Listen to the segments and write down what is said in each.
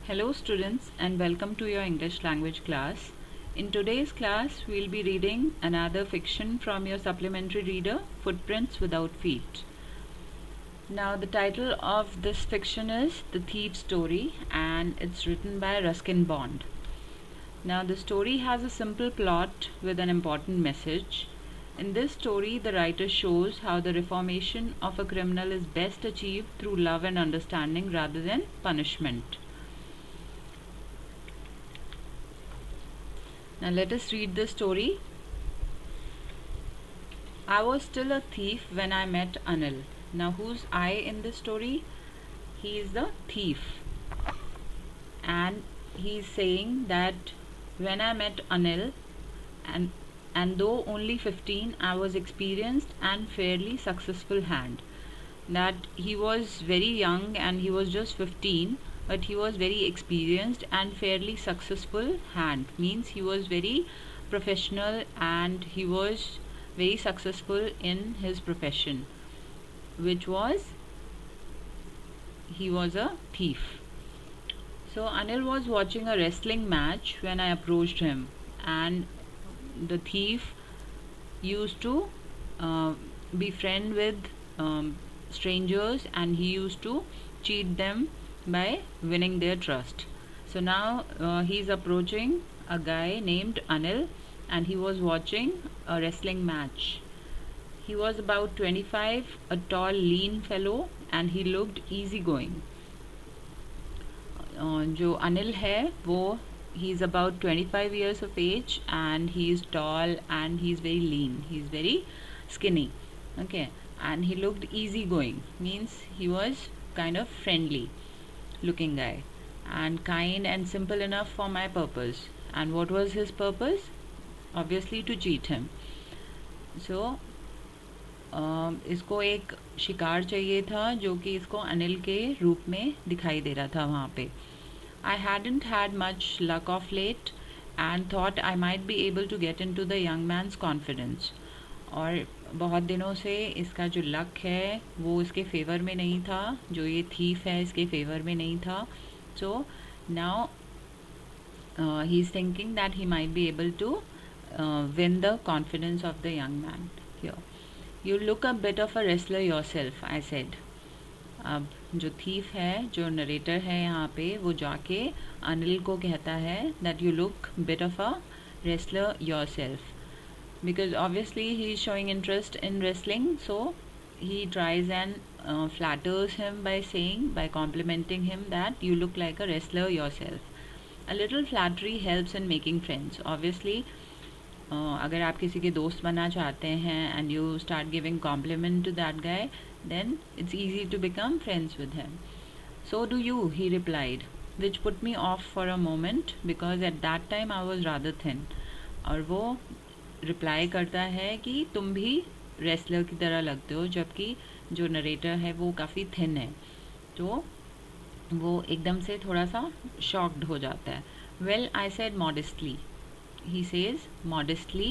Hello students and welcome to your English language class. In today's class we'll be reading another fiction from your supplementary reader, Footprints Without Feet. Now the title of this fiction is The Thief's Story and it's written by Ruskin Bond. Now the story has a simple plot with an important message. In this story the writer shows how the reformation of a criminal is best achieved through love and understanding rather than punishment. Now let us read the story. I was still a thief when I met Anil. Now who's I in this story? He is the thief. And he's saying that when I met Anil and though only 15, I was experienced and fairly successful hand. That he was very young and he was just 15, but he was very experienced and fairly successful hand, means he was very professional and he was very successful in his profession, which was he was a thief. So Anil was watching a wrestling match when I approached him, and the thief used to be friend with strangers and he used to cheat them by winning their trust. So now he's approaching a guy named Anil and he was watching a wrestling match. He was about 25, a tall lean fellow and he looked easygoing. जो अनिल है वो he is about 25 years of age and he is tall and he is very lean, he is very skinny, okay, and he looked easygoing, means he was kind of friendly looking guy and kind and simple enough for my purpose. And what was his purpose? Obviously to cheat him. So इसको एक शिकार चाहिए था जो कि इसको अनिल के रूप में दिखाई दे रहा था वहाँ पे. I hadn't had much luck of late and thought I might be able to get into the young man's confidence. और बहुत दिनों से इसका जो लक है वो इसके फेवर में नहीं था, जो ये थीफ है इसके फेवर में नहीं था. So now he's thinking that he might be able to win the confidence of the young man here. You look a bit of a wrestler yourself, I said. अब जो थीफ है, जो narrator है यहाँ पे, वो जाके अनिल को कहता है that you look bit of a wrestler yourself, because obviously he is showing interest in wrestling, so he tries and flatters him by saying, by complimenting him that you look like a wrestler yourself. A little flattery helps in making friends. Obviously अगर आप किसी के दोस्त बनना चाहते हैं and you start giving compliment to that guy, then it's easy to become friends with him. So do you, he replied, which put me off for a moment because at that time I was rather thin. और वो reply करता है कि तुम भी wrestler की तरह लगते हो, जबकि जो नरेटर है वो काफ़ी थिन है. तो वो एकदम से थोड़ा सा शॉक्ड हो जाता है. Well I said modestly, he says modestly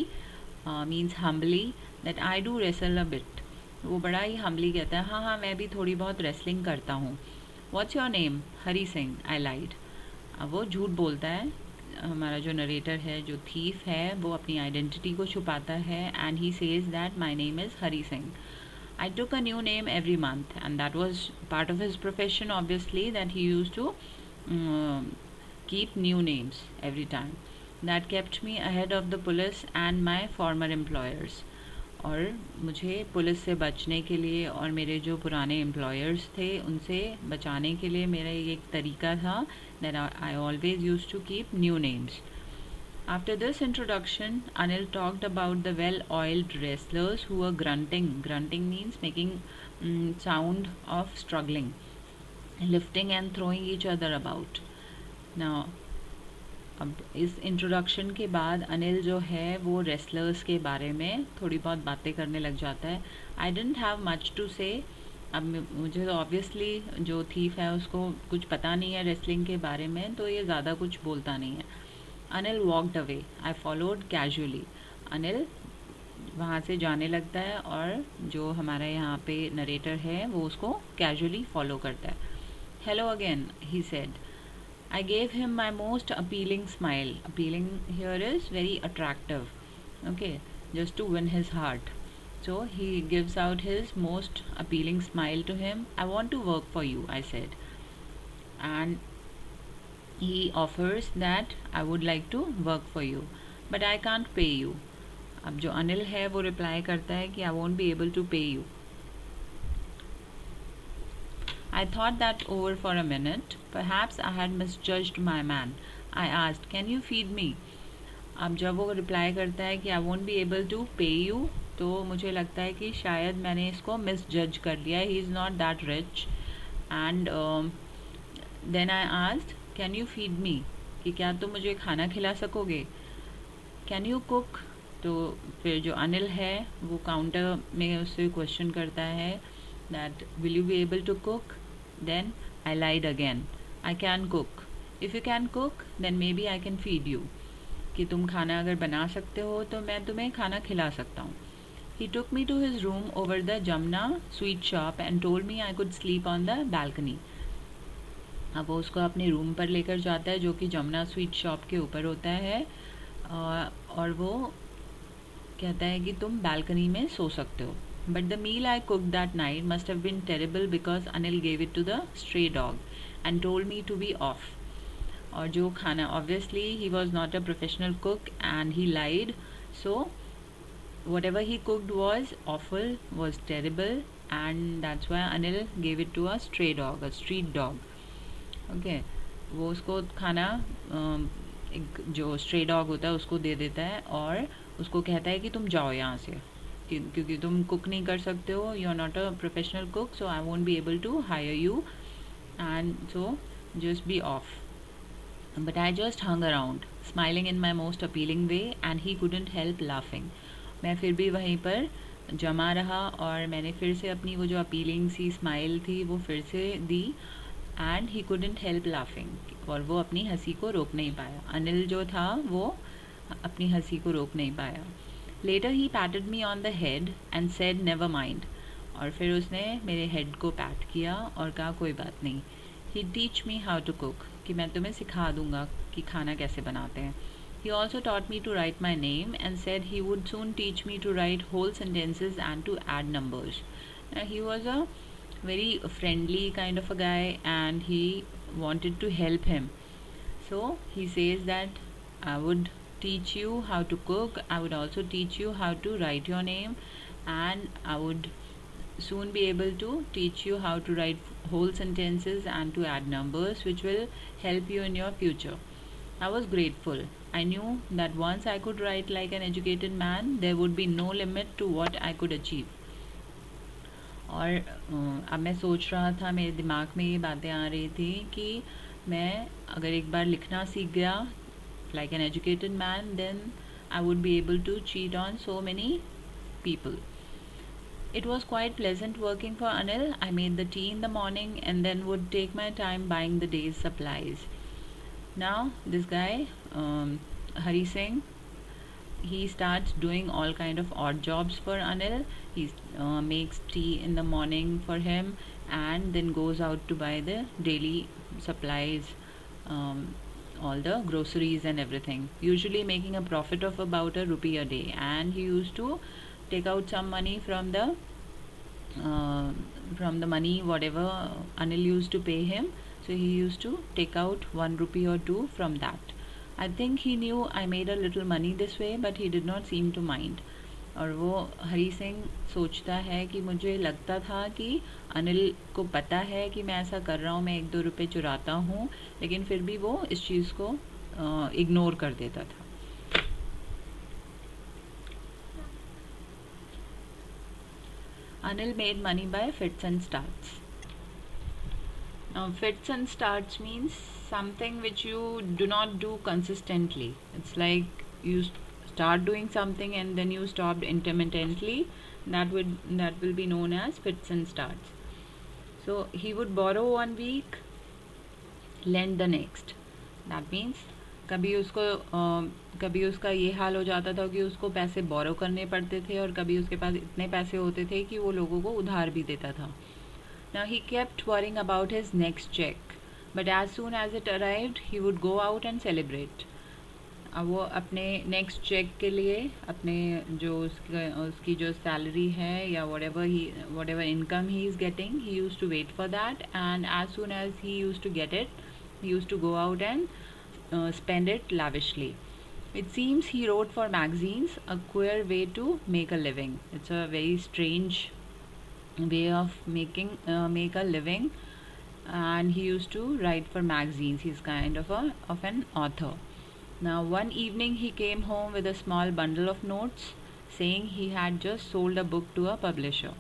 means humbly that I do wrestle a bit. वो बड़ा ही humbly कहता है, हाँ मैं भी थोड़ी बहुत wrestling करता हूँ. What's your name? Hari Singh, I lied. अब वो झूठ बोलता है. हमारा जो नरेटर है, जो थीफ है, वो अपनी आइडेंटिटी को छुपाता है and he says that my name is Hari Singh. I took a new name every month and that was part of his profession, obviously, that he used to keep new names every time. That kept me ahead of the police and my former employers. और मुझे police से बचने के लिए और मेरे जो पुराने एम्प्लॉयर्स थे उनसे बचाने के लिए मेरा एक तरीका था that I always used to keep new names. After this introduction, Anil talked about the well-oiled wrestlers who were grunting. Grunting means making sound of struggling, lifting and throwing each other about. Now, अब इस introduction के बाद अनिल जो है वो wrestlers के बारे में थोड़ी बहुत बातें करने लग जाता है. आई डेंट हैव मच टू से. अब मुझे तो ऑब्वियसली जो थीफ है उसको कुछ पता नहीं है रेसलिंग के बारे में, तो ये ज़्यादा कुछ बोलता नहीं है. Anil walked away. I followed casually. Anil वहाँ से जाने लगता है और जो हमारा यहाँ पे नरेटर है वो उसको कैजुअली फॉलो करता है. Hello again, he said. I gave him my most appealing smile. Appealing here is very attractive. Okay, just to win his heart. So he gives out his most appealing smile to him. I want to work for you, I said. And he offers that I would like to work for you, but I can't pay you. अब जो अनिल है वो reply करता है कि I won't be able to pay you. I thought that over for a minute. Perhaps I had misjudged my man. I asked, "Can you feed me?" अब जब वो रिप्लाई करता है कि I won't be able to pay you, तो मुझे लगता है कि शायद मैंने इसको misjudge कर लिया. He is not that rich. And then I asked, "Can you feed me?" कि क्या तुम मुझे खाना खिला सकोगे? Can you cook? तो फिर जो अनिल है वो काउंटर में उससे क्वेश्चन करता है that will you be able to cook? Then I lied again. I can cook. If you can cook, then maybe I can feed you. कि तुम खाना अगर बना सकते हो तो मैं तुम्हें खाना खिला सकता हूँ. He took me to his room over the Jamna sweet shop and told me I could sleep on the balcony. अब वो उसको अपने रूम पर लेकर जाता है जो कि जमुना स्वीट शॉप के ऊपर होता है और वो कहता है कि तुम बालकनी में सो सकते हो. But the meal I cooked that night must have been terrible because Anil gave it to the stray dog and told me to be off. और जो खाना obviously he was not a professional cook and he lied, so whatever he cooked was awful, was terrible, and that's why Anil gave it to a stray dog, a street dog. Okay, वो उसको खाना एक जो stray dog होता है उसको दे देता है और उसको कहता है कि तुम जाओ यहाँ से क्योंकि तुम कुक नहीं कर सकते हो. You are not a professional cook, so I won't be able to hire you and so just be off. But I just hung around smiling in my most appealing way and he couldn't help laughing. मैं फिर भी वहीं पर जमा रहा और मैंने फिर से अपनी वो जो अपीलिंग सी स्माइल थी वो फिर से दी and he couldn't help laughing. और वो अपनी हंसी को रोक नहीं पाया. अनिल जो था वो अपनी हंसी को रोक नहीं पाया. Later he patted me on the head and said never mind. और फिर उसने मेरे हेड को पैट किया और कहा कोई बात नहीं. He teach me how to cook, कि मैं तुम्हें सिखा दूंगा कि खाना कैसे बनाते हैं. He also taught me to write my name and said he would soon teach me to write whole sentences and to add numbers. He was a very friendly kind of a guy and he wanted to help him. So he says that I would teach you how to cook, I would also teach you how to write your name, and I would soon be able to teach you how to write whole sentences and to add numbers, which will help you in your future. I was grateful. I knew that once I could write like an educated man, there would be no limit to what I could achieve. और अब मैं सोच रहा था, मेरे दिमाग में ये बातें आ रही थी कि मैं अगर एक बार लिखना सीख गया like an educated man, then I would be able to cheat on so many people. It was quite pleasant working for Anil. I made the tea in the morning and then would take my time buying the day's supplies. Now this guy, Hari Singh, he starts doing all kind of odd jobs for Anil. He makes tea in the morning for him and then goes out to buy the daily supplies, all the groceries and everything, usually making a profit of about ₹1 a day. And he used to take out some money from the money whatever Anil used to pay him. So he used to take out ₹1 or 2 from that. I think he knew I made a little money this way, but he did not seem to mind. और वो हरी सिंह सोचता है कि मुझे लगता था कि अनिल को पता है कि मैं ऐसा कर रहा हूँ, मैं 1-2 रुपए चुराता हूँ, लेकिन फिर भी वो इस चीज़ को इग्नोर कर देता था. Anil made money by fits and starts. Now, fits and starts means something which you do not do consistently. It's like you start doing something and then you stopped intermittently. That will be known as fits and starts. So he would borrow one week, lend the next. That means कभी उसका ये हाल हो जाता था कि उसको पैसे बोरो करने पड़ते थे और कभी उसके पास इतने पैसे होते थे कि वो लोगों को उधार भी देता था. Now he kept worrying about his next check. but as soon as it arrived, he would go out and celebrate. अब वो अपने नेक्स्ट चेक के लिए अपने जो उसकी जो सैलरी है या whatever income he is getting, he used to wait for that, and as soon as he used to get it, he used to go out and spend it lavishly. It seems he wrote for magazines, a queer way to make a living. It's a very strange way of make a living, and he used to write for magazines. He's kind of an author. Now one evening he came home with a small bundle of notes, saying he had just sold a book to a publisher.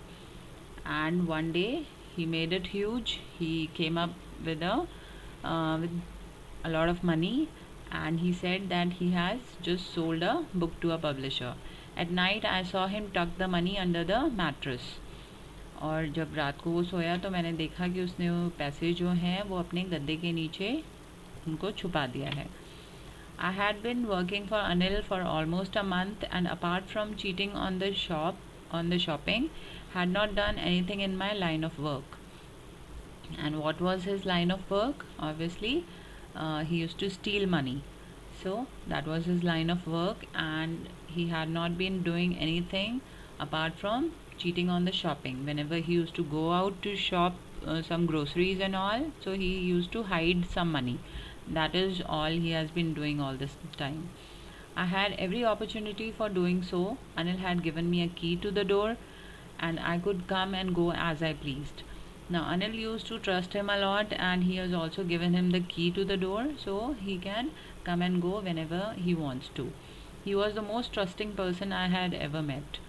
And one day he made it huge. He came up with a lot of money, and he said that he has just sold a book to a publisher. At night I saw him tuck the money under the mattress. और जब रात को वो सोया तो मैंने देखा कि उसने वो पैसे जो हैं वो अपने गद्दे के नीचे उनको छुपा दिया है. I had been working for Anil for almost a month, and apart from cheating on the shopping, had not done anything in my line of work. And what was his line of work? Obviously, he used to steal money. So that was his line of work, and he had not been doing anything apart from cheating on the shopping. Whenever he used to go out to shop some groceries and all, so he used to hide some money. That is all he has been doing all this time. I had every opportunity for doing so. Anil had given me a key to the door, and I could come and go as I pleased. Now Anil used to trust him a lot, and he has also given him the key to the door, so he can come and go whenever he wants to. He was the most trusting person I had ever met,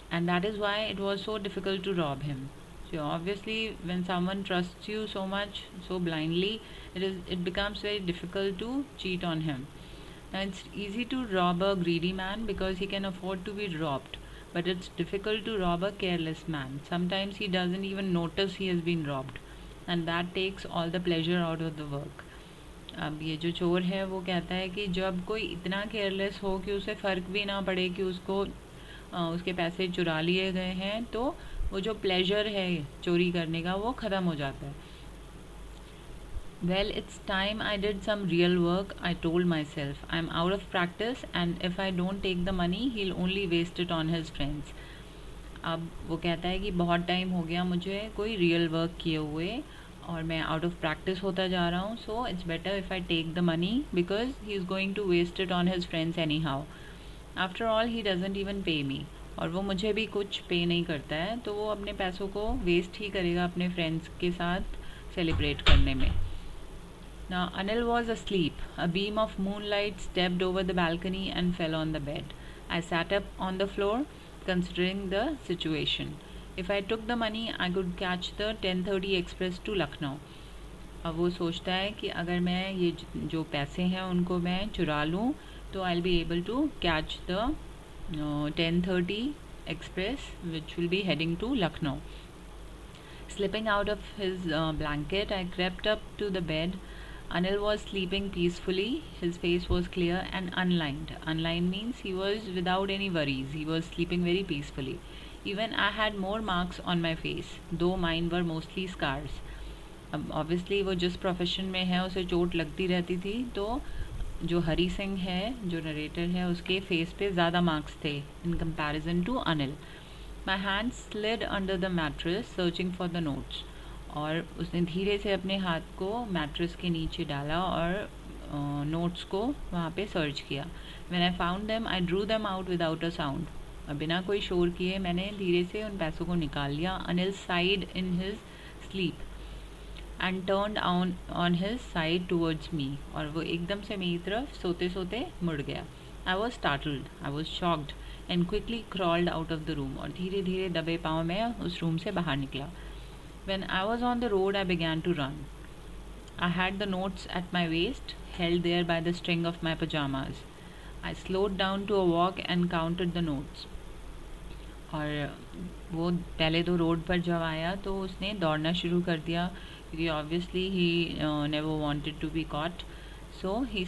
and that is why it was so difficult to rob him. So obviously when someone trusts you so much, so blindly, it becomes very difficult to cheat on him. Now it's easy to rob a greedy man because he can afford to be robbed, but it's difficult to rob a careless man. Sometimes he doesn't even notice he has been robbed, and that takes all the pleasure out of the work. अब ये जो चोर है वो कहता है कि जब कोई इतना केयरलेस हो कि उसे फ़र्क भी ना पड़े कि उसको उसके पैसे चुरा लिए गए हैं, तो वो जो प्लेजर है चोरी करने का वो ख़त्म हो जाता है. Well, it's time I did some real work, I told myself. I'm out of practice, and if I don't take the money, he'll only waste it on his friends. अब वो कहता है कि बहुत टाइम हो गया मुझे कोई रियल वर्क किए हुए, और मैं आउट ऑफ प्रैक्टिस होता जा रहा हूँ. So it's better if I take the money because he is going to waste it on his friends anyhow. After all he doesn't even pay me, और वो मुझे भी कुछ पे नहीं करता है, तो वो अपने पैसों को वेस्ट ही करेगा अपने फ्रेंड्स के साथ सेलिब्रेट करने में. Now Anil was asleep. A beam of moonlight stepped over the balcony and fell on the bed. I sat up on the floor, considering the situation. If I took the money, I could catch the 10:30 express to Lucknow. अब वो सोचता है कि अगर मैं ये जो पैसे हैं उनको मैं चुरा लूँ तो I'll be able to catch the 10:30 express which will be heading to Lucknow. Slipping out of his blanket, I crept up to the bed. Anil was sleeping peacefully. His face was clear and unlined. Unlined means he was without any worries. He was sleeping very peacefully. Even I had more marks on my face, though mine were mostly scars. अब obviously वो जिस profession में है उसे चोट लगती रहती थी, तो जो हरी सिंह है जो नरेटर है उसके फेस पे ज़्यादा मार्क्स थे in comparison to Anil. My hands slid under the mattress searching for the notes. और उसने धीरे से अपने हाथ को मैट्रेस के नीचे डाला और नोट्स को वहाँ पे सर्च किया. When I found them, I drew them out without a sound. और बिना कोई शोर किए मैंने धीरे से उन पैसों को निकाल लिया. Anil sighed in his sleep and turned on his side towards me. और वो एकदम से मेरी तरफ सोते सोते मुड़ गया. I was startled, I was shocked and quickly crawled out of the room. और धीरे धीरे दबे पाँव मैं उस रूम से बाहर निकला. When I was on the road, I began to run. I had the notes at my waist, held there by the string of my pajamas. I slowed down to a walk and counted the notes. और वो पहले तो road पर जब आया तो उसने दौड़ना शुरू कर दिया क्योंकि obviously he never wanted to be caught. So he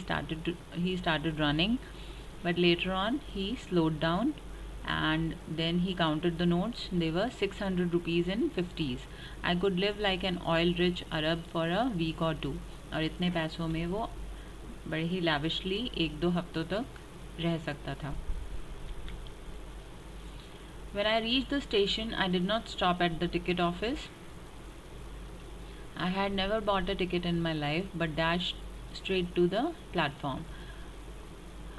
started running, but later on he slowed down and then he counted the notes. They were 600 rupees in 50s. I could live like an oil rich Arab for a week or two. और इतने पैसों में वो बड़े ही lavishly 1-2 हफ्तों तक रह सकता था. When I reached the station, I did not stop at the ticket office. I had never bought a ticket in my life, but dashed straight to the platform.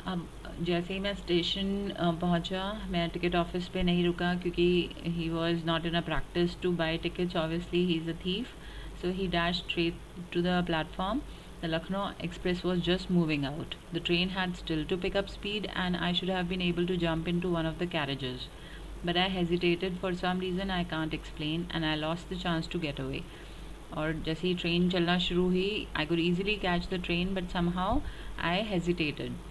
अब जैसे ही मैं स्टेशन पहुंचा, मैं टिकट ऑफिस पे नहीं रुका क्योंकि he was not in a practice to buy tickets. Obviously he is a thief, so he dash straight to the platform. The Lucknow Express was just moving out. The train had still to pick up speed and I should have been able to jump into one of the carriages. But I hesitated for some reason I can't explain and I lost the chance to get away. और जैसे ही train चलना शुरू हुई, I could easily catch the train but somehow I hesitated.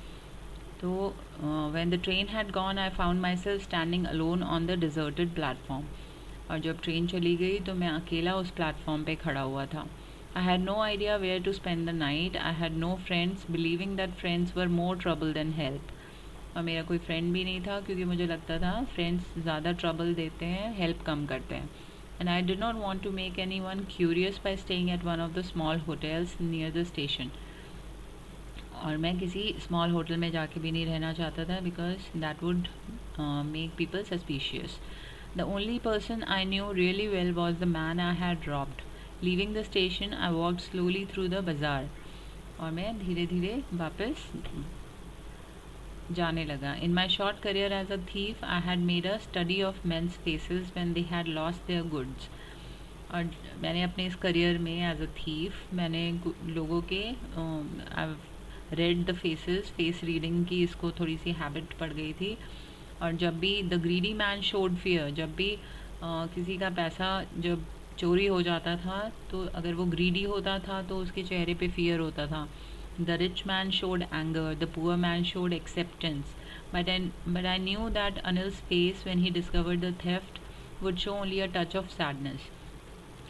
So when the train had gone, I found myself standing alone on the deserted platform. और जब train चली गई तो मैं अकेला उस प्लेटफॉर्म पे खड़ा हुआ था. I had no idea where to spend the night. I had no friends, believing that friends were more trouble than help. और मेरा कोई फ्रेंड भी नहीं था क्योंकि मुझे लगता था फ्रेंड्स ज़्यादा ट्रबल देते हैं, हेल्प कम करते हैं. And I did not want to make anyone curious by staying at one of the small hotels near the station. और मैं किसी स्मॉल होटल में जाके भी नहीं रहना चाहता था because that would make people suspicious. The only person I knew really well was the man I had robbed. Leaving the station I walked slowly through the bazaar. और मैं धीरे धीरे वापस जाने लगा. In my short career as a thief I had made a study of men's faces when they had lost their goods. और मैंने अपने इस करियर में एज अ थीफ मैंने लोगों के read the faces, face reading की इसको थोड़ी सी हैबिट पड़ गई थी. और जब भी the greedy man showed fear, जब भी किसी का पैसा जब चोरी हो जाता था तो अगर वो ग्रीडी होता था तो उसके चेहरे पे फियर होता था. The rich man showed anger, the poor man showed acceptance. But I knew that Anil's face when he discovered the theft would show only a touch of sadness.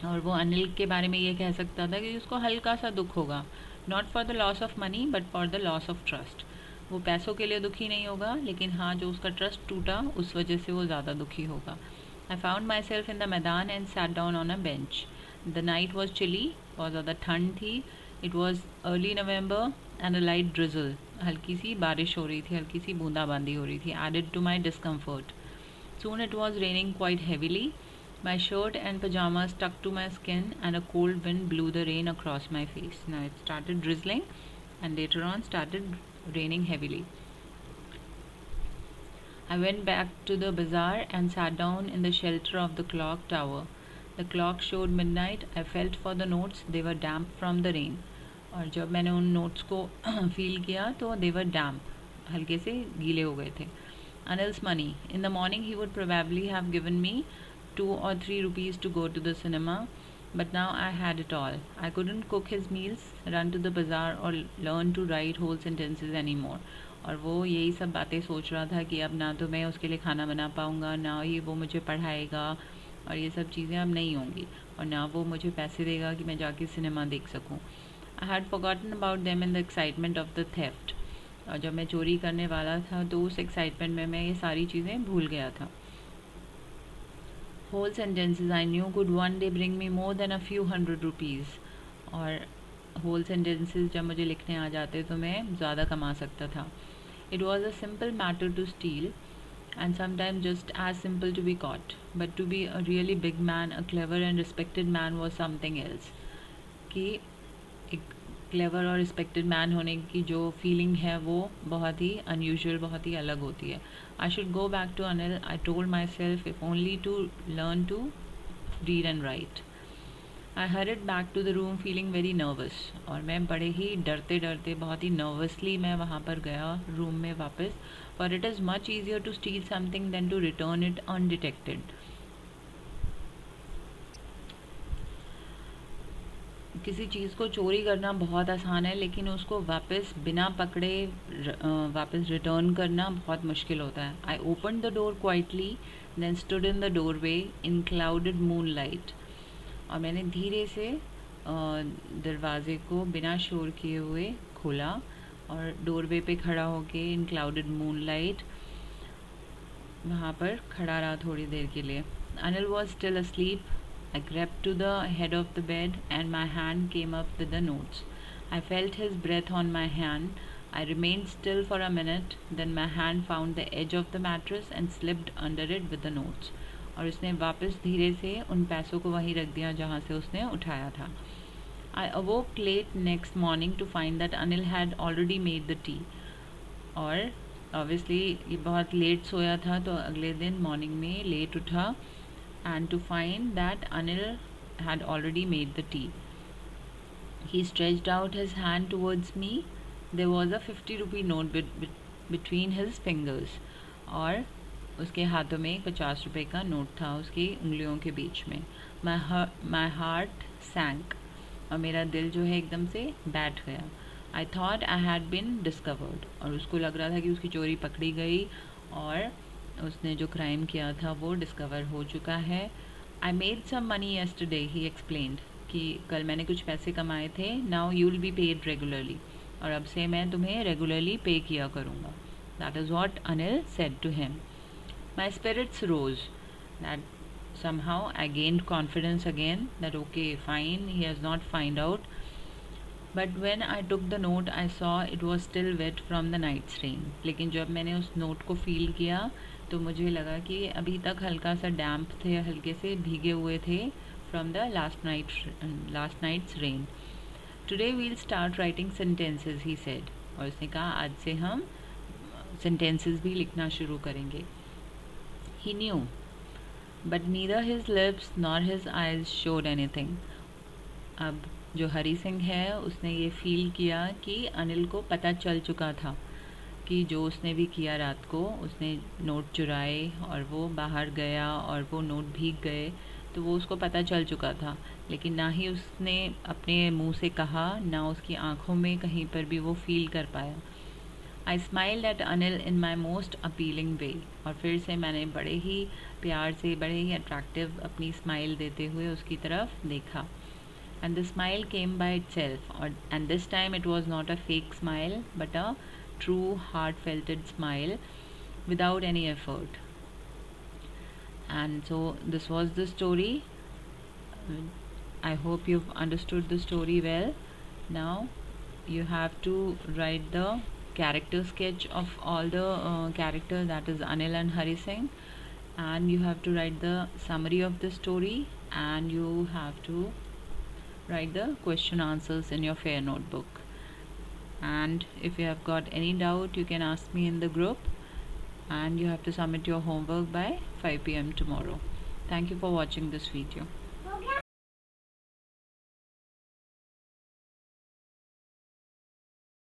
और वो अनिल के बारे में ये कह सकता था कि उसको हल्का सा दुख होगा, not for the loss of money but for the loss of trust. वो पैसों के लिए दुखी नहीं होगा, लेकिन हाँ जो उसका ट्रस्ट टूटा उस वजह से वो ज़्यादा दुखी होगा. I found myself in the maidan and sat down on a bench. The night was chilly, बहुत ज़्यादा ठंड थी. It was early November and a light drizzle. हल्की सी बारिश हो रही थी, हल्की सी बूंदाबांदी हो रही थी, added to my discomfort. Soon it was raining quite heavily. My shirt and pajamas stuck to my skin and a cold wind blew the rain across my face. Now it started drizzling and later on started raining heavily. I went back to the bazaar and sat down in the shelter of the clock tower. The clock showed midnight. I felt for the notes. They were damp from the rain. और जब मैंने उन notes को feel किया तो they were damp, हल्के से गीले हो गए थे. Anil's money. In the morning he would probably have given me 2 or 3 rupees to go to the cinema, but now I had it all. I couldn't cook his meals, run to the bazaar or learn to write whole sentences anymore. और वो यही सब बातें सोच रहा था कि अब ना तो मैं उसके लिए खाना बना पाऊँगा, ना ही वो मुझे पढ़ाएगा, और ये सब चीज़ें अब नहीं होंगी, और ना वो मुझे पैसे देगा कि मैं जाके सिनेमा देख सकूँ. I had forgotten about them in the excitement of the theft. और जब मैं चोरी करने वाला था तो उस एक्साइटमेंट में मैं ये सारी चीज़ें भूल गया था. Whole sentences I knew could one day bring me more than a few hundred rupees. और whole sentences जब मुझे लिखने आ जाते तो मैं ज़्यादा कमा सकता था. It was a simple matter to steal and sometimes just as simple to be caught. But to be a really big man, a clever and respected man was something else. कि एक क्लेवर और respected man होने की जो feeling है वो बहुत ही unusual, बहुत ही अलग होती है. I should go back to Anil, I told myself, if only to learn to read and write. I hurried back to the room feeling very nervous. और मैं बड़े ही डरते डरते, बहुत ही नर्वसली मैं वहाँ पर गया रूम में वापस. For it is much easier to steal something than to return it undetected. किसी चीज़ को चोरी करना बहुत आसान है, लेकिन उसको वापस बिना पकड़े वापस रिटर्न करना बहुत मुश्किल होता है. I open the door quietly then stood in the doorway in clouded moonlight. और मैंने धीरे से दरवाजे को बिना शोर किए हुए खोला और डोरवे पे खड़ा होके इन क्लाउडेड मून लाइट वहाँ पर खड़ा रहा थोड़ी देर के लिए. Anil was still asleep. I crept to the head of the bed and my hand came up with the notes. I felt his breath on my hand. I remained still for a minute, then my hand found the edge of the mattress and slipped under it with the notes. और उसने वापस धीरे से उन पैसों को वहीं रख दिया जहाँ से उसने उठाया था. I awoke late next morning to find that Anil had already made the tea. और ऑब्वियसली ये बहुत लेट सोया था तो अगले दिन मॉर्निंग में लेट उठा and to find that Anil had already made the tea. He stretched out his hand towards me. There was a 50 rupee note between his fingers. और उसके हाथों में 50 रुपये का नोट था उसकी उंगलियों के बीच में. माई हार्ट सैंक और मेरा दिल जो है एकदम से बैठ गया. I thought I had been discovered और उसको लग रहा था कि उसकी चोरी पकड़ी गई और उसने जो क्राइम किया था वो डिस्कवर हो चुका है. I made some money yesterday, he explained कि कल मैंने कुछ पैसे कमाए थे. Now you will be paid regularly और अब से मैं तुम्हें रेगुलरली पे किया करूँगा. That is what Anil said to him. My spirits rose. That somehow I gained confidence again that okay fine, he has not find out. But when I took the note I saw it was still wet from the night's rain. लेकिन जब मैंने उस note को feel किया तो मुझे लगा कि अभी तक हल्का सा डैम्प थे, हल्के से भीगे हुए थे from the last night's rain. Today we'll start writing sentences, he said. और उसने कहा आज से हम sentences भी लिखना शुरू करेंगे. He knew. But neither his lips nor his eyes showed anything. अब जो हरी सिंह है उसने ये फील किया कि अनिल को पता चल चुका था कि जो उसने भी किया रात को, उसने नोट चुराए और वो बाहर गया और वो नोट भीग गए, तो वो उसको पता चल चुका था. लेकिन ना ही उसने अपने मुंह से कहा, ना उसकी आँखों में कहीं पर भी वो फील कर पाया. I smiled at Anil in my most appealing way. और फिर से मैंने बड़े ही प्यार से, बड़े ही अट्रैक्टिव अपनी स्माइल देते हुए उसकी तरफ देखा. And the smile came by itself. And this time it was not a fake smile but a true heart-felted smile without any effort. And so this was the story. I hope you've understood the story well. Now you have to write the character sketch of all the characters, that is Anil and Hari Singh, and you have to write the summary of the story and you have to write the question answers in your fair notebook. And if you have got any doubt you can ask me in the group, and you have to submit your homework by 5 p.m. tomorrow. Thank you for watching this video.